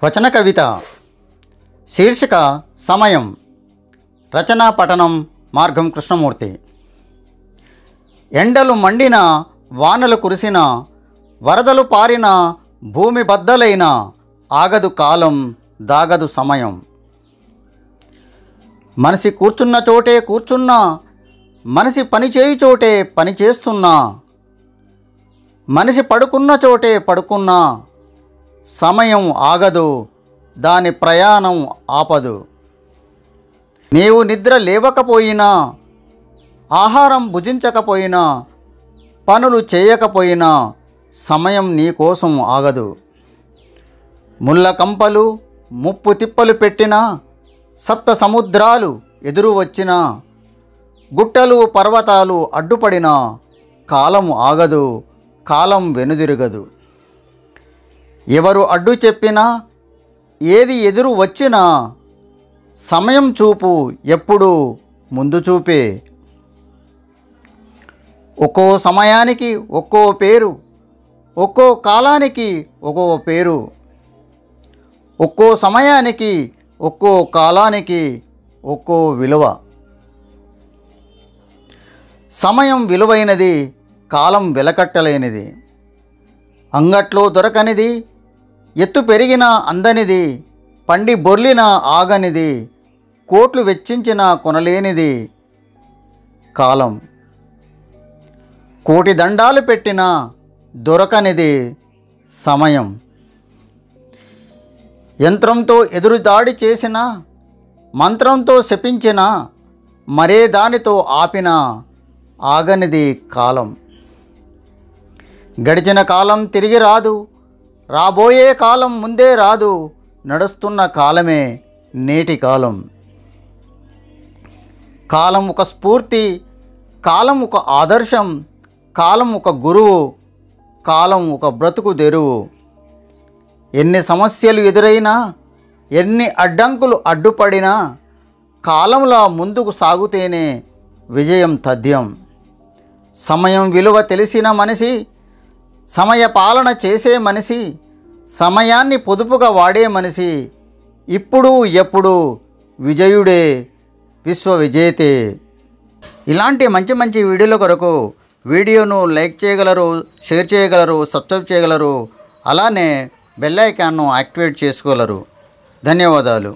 వచన కవిత శీర్షిక సమయం. రచనా పఠనం మార్గం కృష్ణమూర్తి. ఎండలు మండిన, వానలు కురిసిన, వరదలు పారిన, భూమి బద్దలైన, ఆగదు కాలం, దాగదు సమయం. మనిషి కూర్చున్న చోటే కూర్చున్నా, మనిషి పనిచేయి చోటే పనిచేస్తున్నా, మనిషి పడుకున్న చోటే పడుకున్నా, సమయం ఆగదు, దాని ప్రయాణం ఆపదు. నీవు నిద్ర లేవకపోయినా, ఆహారం భుజించకపోయినా, పనులు చేయకపోయినా సమయం నీకోసం ఆగదు. ముళ్ళ కంపలు ముప్పు తిప్పలు పెట్టినా, సప్త సముద్రాలు ఎదురు వచ్చినా, గుట్టలు పర్వతాలు అడ్డుపడినా, కాలం ఆగదు, కాలం వెనుదిరగదు. ఎవరు అడ్డు చెప్పినా, ఏది ఎదురు వచ్చినా, సమయం చూపు ఎప్పుడు ముందు చూపే. ఒక్కో సమయానికి ఒక్కో పేరు, ఒక్కో కాలానికి ఒక్కో పేరు, ఒక్కో సమయానికి ఒక్కో కాలానికి ఒక్కో విలువ. సమయం విలువైనది, కాలం వెలకట్టలేనిది. అంగట్లో దొరకనిది, ఎత్తు పెరిగినా అందనిది, పండి బొర్లిన ఆగనిది, కోట్లు వెచ్చించిన కొనలేనిది కాలం. కోటి దండాలు పెట్టినా దొరకనిది సమయం. యంత్రంతో ఎదురుదాడి చేసిన, మంత్రంతో శపించిన, మరే దానితో ఆపిన ఆగనిది కాలం. గడిచిన కాలం తిరిగి రాదు, రాబోయే కాలం ముందే రాదు, నడుస్తున్న కాలమే నేటి కాలం. కాలం ఒక స్ఫూర్తి, కాలం ఒక ఆదర్శం, కాలం ఒక గురువు, కాలం ఒక బ్రతుకు తెరువు. ఎన్ని సమస్యలు ఎదురైనా, ఎన్ని అడ్డంకులు అడ్డుపడినా, కాలంలా ముందుకు సాగుతేనే విజయం తథ్యం. సమయం విలువ తెలిసిన మనిషి, సమయ పాలన చేసే మనిషి, సమయాన్ని పొదుపుగా వాడే మనిషి ఇప్పుడు ఎప్పుడు విజయుడే, విశ్వ విజేతే. ఇలాంటి మంచి మంచి వీడియోల కొరకు వీడియోను లైక్ చేయగలరు, షేర్ చేయగలరు, సబ్స్క్రైబ్ చేయగలరు. అలానే బెల్ ఐకాన్ను యాక్టివేట్ చేసుకోగలరు. ధన్యవాదాలు.